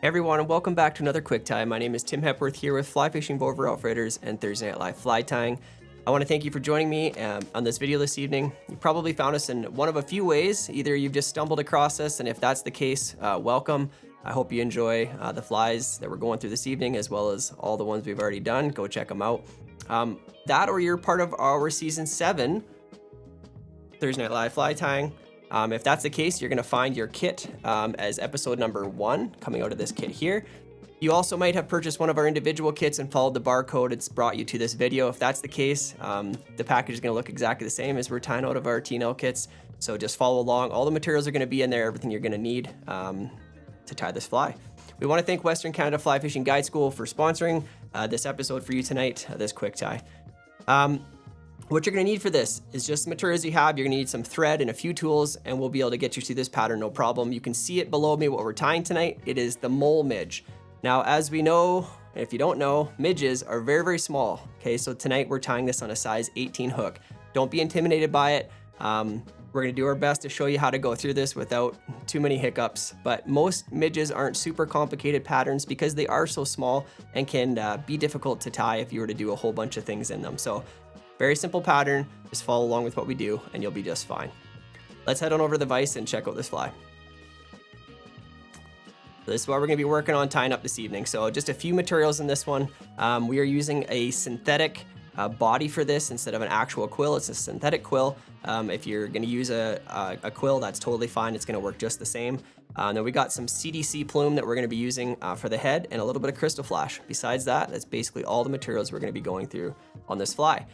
Hey everyone, and welcome back to another Quick Tie. My name is Tim Hepworth here with Fly Fishing Bover Outfitters and Thursday Night Live Fly Tying. I want to thank you for joining me on this video this evening. You probably found us in one of a few ways. Either you've just stumbled across us, and if that's the case, welcome. I hope you enjoy the flies that we're going through this evening, as well as all the ones we've already done. Go check them out. That or you're part of our Season 7 Thursday Night Live Fly Tying. If that's the case, you're going to find your kit as episode number 1 coming out of this kit here. You also might have purchased one of our individual kits and followed the barcode it's brought you to this video. If that's the case, the package is going to look exactly the same as we're tying out of our TNL kits. So just follow along. All the materials are going to be in there, everything you're going to need to tie this fly. We want to thank Western Canada Fly Fishing Guide School for sponsoring this episode for you tonight, this quick tie. What you're going to need for this is just the materials you have. You're going to need some thread and a few tools, and we'll be able to get you through this pattern no problem. You can see it below me what we're tying tonight. It is the Mole Midge. Now, as we know, if you don't know, midges are very, very small. Okay, so tonight we're tying this on a size 18 hook. Don't be intimidated by it. We're going to do our best to show you how to go through this without too many hiccups, but most midges aren't super complicated patterns because they are so small and can be difficult to tie if you were to do a whole bunch of things in them. So very simple pattern, just follow along with what we do and you'll be just fine. Let's head on over to the vise and check out this fly. This is what we're gonna be working on tying up this evening. So just a few materials in this one. We are using a synthetic body for this instead of an actual quill. It's a synthetic quill. If you're gonna use a quill, that's totally fine. It's gonna work just the same. Then we got some CDC plume that we're gonna be using for the head and a little bit of crystal flash. Besides that, that's basically all the materials we're gonna be going through on this fly.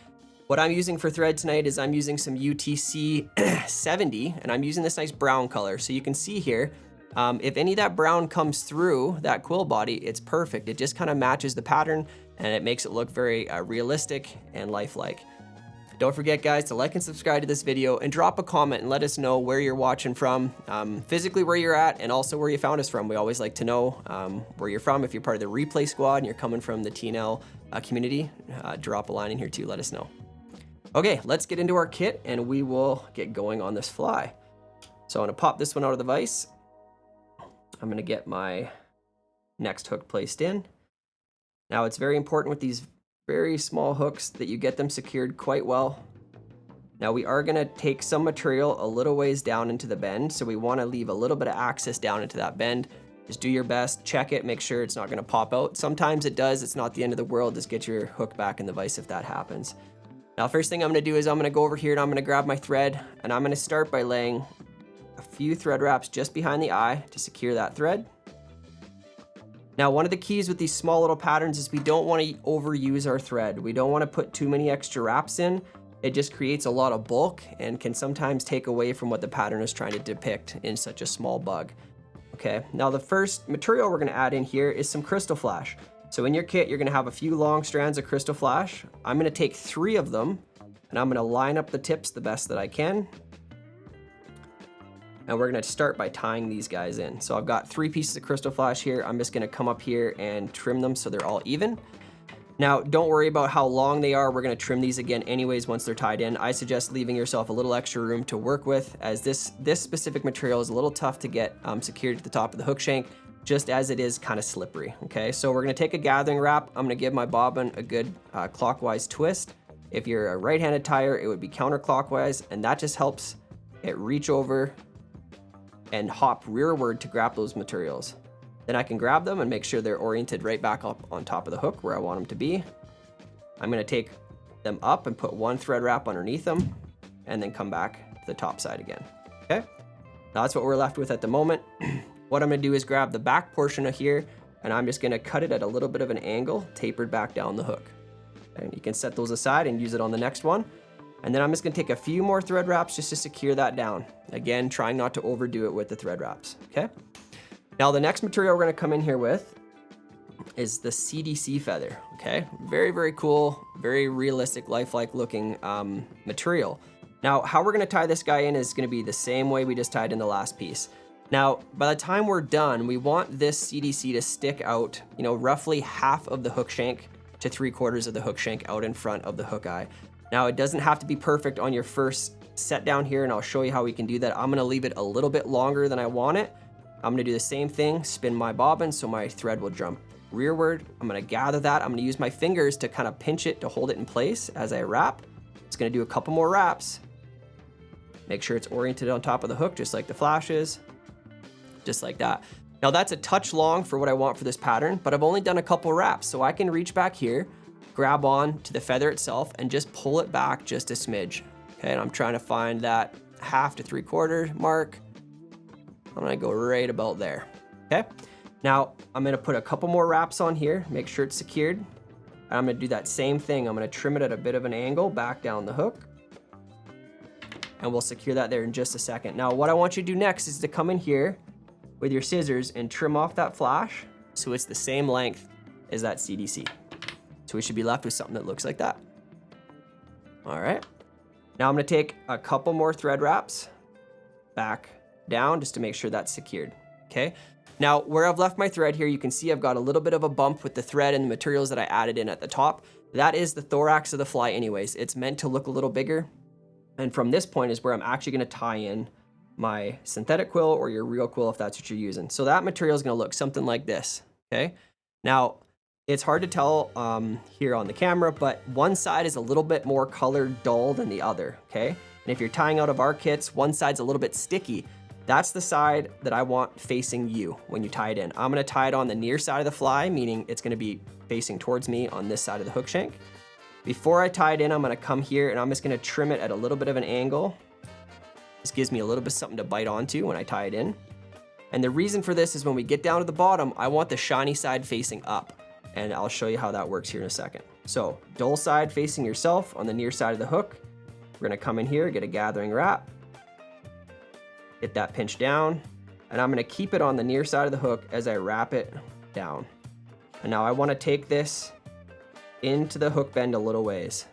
What I'm using for thread tonight is I'm using some UTC 70, and I'm using this nice brown color. So you can see here, if any of that brown comes through that quill body, it's perfect. It just kind of matches the pattern and it makes it look very realistic and lifelike. Don't forget, guys, to like and subscribe to this video and drop a comment and let us know where you're watching from, physically where you're at, and also where you found us from. We always like to know where you're from. If you're part of the replay squad and you're coming from the TNL community, drop a line in here too, let us know. Okay, let's get into our kit and we will get going on this fly. So I'm gonna pop this one out of the vise. I'm gonna get my next hook placed in. Now it's very important with these very small hooks that you get them secured quite well. Now we are gonna take some material a little ways down into the bend, so we wanna leave a little bit of access down into that bend. Just do your best, check it, make sure it's not gonna pop out. Sometimes it does, it's not the end of the world. Just get your hook back in the vise if that happens. Now, first thing I'm gonna do is I'm gonna go over here and I'm gonna grab my thread and I'm gonna start by laying a few thread wraps just behind the eye to secure that thread. Now, one of the keys with these small little patterns is we don't wanna overuse our thread. We don't wanna put too many extra wraps in. It just creates a lot of bulk and can sometimes take away from what the pattern is trying to depict in such a small bug. Okay, now the first material we're gonna add in here is some crystal flash. So in your kit, you're gonna have a few long strands of crystal flash. I'm gonna take 3 of them and I'm gonna line up the tips the best that I can. And we're gonna start by tying these guys in. So I've got 3 pieces of crystal flash here. I'm just gonna come up here and trim them so they're all even. Now, don't worry about how long they are. We're gonna trim these again anyways once they're tied in. I suggest leaving yourself a little extra room to work with, as this specific material is a little tough to get secured to the top of the hook shank, just as it is kind of slippery, okay? So we're gonna take a gathering wrap. I'm gonna give my bobbin a good clockwise twist. If you're a right-handed tyer, it would be counterclockwise, and that just helps it reach over and hop rearward to grab those materials. Then I can grab them and make sure they're oriented right back up on top of the hook where I want them to be. I'm gonna take them up and put 1 thread wrap underneath them, and then come back to the top side again, okay? Now that's what we're left with at the moment. What I'm gonna do is grab the back portion of here and I'm just gonna cut it at a little bit of an angle, tapered back down the hook. And you can set those aside and use it on the next one. And then I'm just gonna take a few more thread wraps just to secure that down. Again, trying not to overdo it with the thread wraps, okay? Now the next material we're gonna come in here with is the CDC feather, okay? Very, very cool, very realistic, lifelike looking material. Now, how we're gonna tie this guy in is gonna be the same way we just tied in the last piece. Now, by the time we're done, we want this CDC to stick out, you know, roughly half of the hook shank to 3/4 of the hook shank out in front of the hook eye. Now, it doesn't have to be perfect on your first set down here, and I'll show you how we can do that. I'm gonna leave it a little bit longer than I want it, I'm gonna do the same thing, spin my bobbin so my thread will jump rearward. I'm gonna gather that. I'm gonna use my fingers to kind of pinch it to hold it in place as I wrap. It's gonna do a couple more wraps. Make sure it's oriented on top of the hook, just like the flashes, just like that. Now that's a touch long for what I want for this pattern, but I've only done a couple wraps, so I can reach back here, grab on to the feather itself and just pull it back just a smidge. Okay, and I'm trying to find that 1/2 to 3/4 mark. I'm gonna go right about there, okay? Now, I'm gonna put a couple more wraps on here, make sure it's secured. And I'm gonna do that same thing. I'm gonna trim it at a bit of an angle, back down the hook, and we'll secure that there in just a second. Now, what I want you to do next is to come in here with your scissors and trim off that flash so it's the same length as that CDC. So we should be left with something that looks like that. All right. Now I'm gonna take a couple more thread wraps back down just to make sure that's secured, okay? Now, where I've left my thread here, you can see I've got a little bit of a bump with the thread and the materials that I added in at the top. That is the thorax of the fly anyways. It's meant to look a little bigger. And from this point is where I'm actually gonna tie in my synthetic quill or your real quill if that's what you're using. So that material is gonna look something like this, okay? Now, it's hard to tell here on the camera, but one side is a little bit more colored dull than the other, okay? And if you're tying out of our kits, one side's a little bit sticky. That's the side that I want facing you when you tie it in. I'm gonna tie it on the near side of the fly, meaning it's gonna be facing towards me on this side of the hook shank. Before I tie it in, I'm gonna come here and I'm just gonna trim it at a little bit of an angle. This gives me a little bit something to bite onto when I tie it in. And the reason for this is when we get down to the bottom, I want the shiny side facing up. And I'll show you how that works here in a second. So, dull side facing yourself on the near side of the hook. We're gonna come in here, get a gathering wrap, get that pinch down, and I'm gonna keep it on the near side of the hook as I wrap it down. And now I wanna take this into the hook bend a little ways.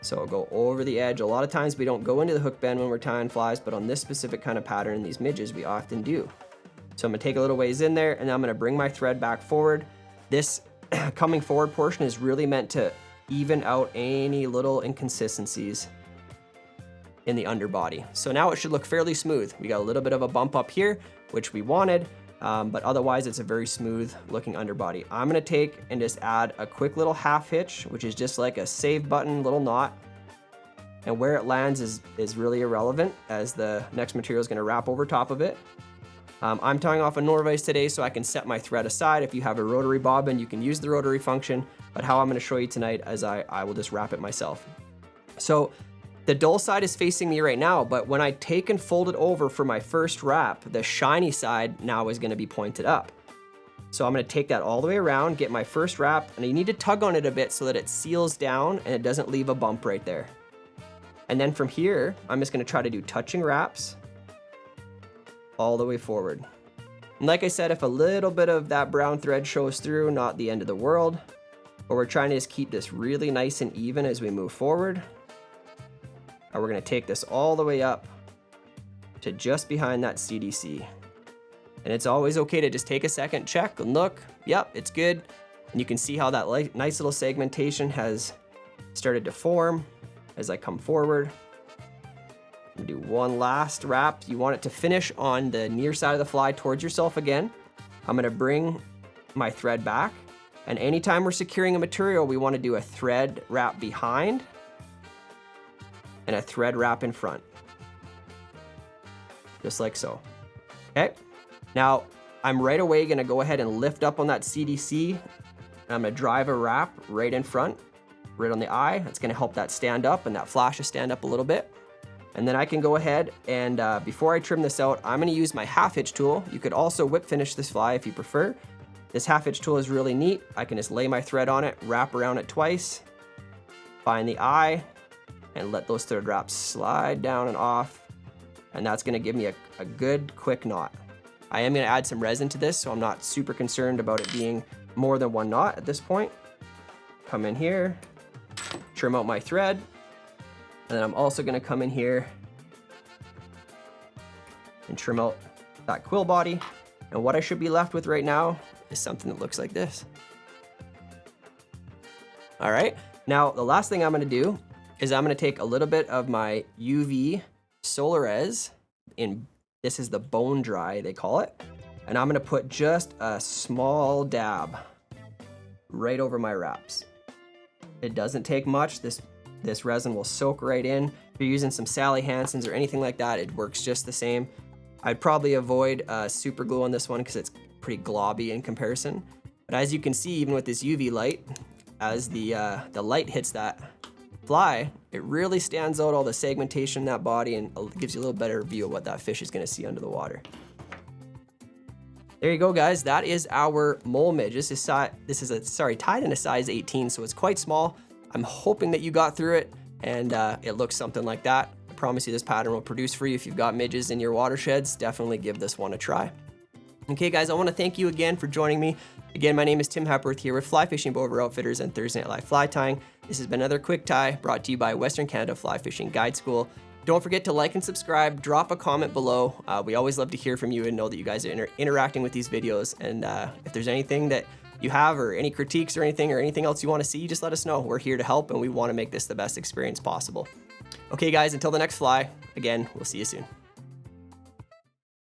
So I'll go over the edge. A lot of times we don't go into the hook bend when we're tying flies, but on this specific kind of pattern, these midges, we often do. So I'm gonna take a little ways in there, and I'm gonna bring my thread back forward. This coming forward portion is really meant to even out any little inconsistencies in the underbody. So now it should look fairly smooth. We got a little bit of a bump up here, which we wanted, but otherwise it's a very smooth looking underbody. I'm gonna take and just add a quick little half hitch, which is just like a save button little knot. And where it lands is really irrelevant as the next material is gonna wrap over top of it. I'm tying off a Norvise today so I can set my thread aside. If you have a rotary bobbin, you can use the rotary function, but how I'm gonna show you tonight is I will just wrap it myself. So the dull side is facing me right now, but when I take and fold it over for my first wrap, the shiny side now is gonna be pointed up. So I'm gonna take that all the way around, get my first wrap, and you need to tug on it a bit so that it seals down and it doesn't leave a bump right there. And then from here, I'm just gonna try to do touching wraps all the way forward. And like I said, if a little bit of that brown thread shows through, not the end of the world, but we're trying to just keep this really nice and even as we move forward. And we're gonna take this all the way up to just behind that CDC. And it's always okay to just take a second, check and look. Yep, it's good. And you can see how that nice little segmentation has started to form as I come forward. Do one last wrap. You want it to finish on the near side of the fly towards yourself again. I'm gonna bring my thread back, and anytime we're securing a material, we wanna do a thread wrap behind and a thread wrap in front. Just like so, okay? Now, I'm right away gonna go ahead and lift up on that CDC, and I'm gonna drive a wrap right in front, right on the eye. That's gonna help that stand up and that flash to stand up a little bit. And then I can go ahead and before I trim this out, I'm gonna use my half hitch tool. You could also whip finish this fly if you prefer. This half hitch tool is really neat. I can just lay my thread on it, wrap around it twice, find the eye, and let those thread wraps slide down and off. And that's gonna give me a good quick knot. I am gonna add some resin to this, so I'm not super concerned about it being more than one knot at this point. Come in here, trim out my thread, and then I'm also gonna come in here and trim out that quill body. And what I should be left with right now is something that looks like this. All right, now the last thing I'm gonna do is I'm gonna take a little bit of my UV Solarez, this is the bone dry, they call it. And I'm gonna put just a small dab right over my wraps. It doesn't take much. This resin will soak right in. If you're using some Sally Hansen's or anything like that, it works just the same. I'd probably avoid super glue on this one because it's pretty globby in comparison. But as you can see, even with this UV light, as the light hits that fly, it really stands out all the segmentation in that body and gives you a little better view of what that fish is gonna see under the water. There you go, guys. That is our Mole Midge. This is tied in a size 18, so it's quite small. I'm hoping that you got through it and it looks something like that. I promise you this pattern will produce for you. If you've got midges in your watersheds, definitely give this one a try. Okay, guys, I want to thank you again for joining me. Again, my name is Tim Hepworth here with Fly Fishing Boat Outfitters and Thursday Night Live Fly Tying. This has been another quick tie brought to you by Western Canada Fly Fishing Guide School. Don't forget to like and subscribe, drop a comment below. We always love to hear from you and know that you guys are interacting with these videos. And if there's anything that you have or any critiques or anything else you want to see, just let us know. We're here to help and we want to make this the best experience possible. Okay, guys, until the next fly, again, we'll see you soon.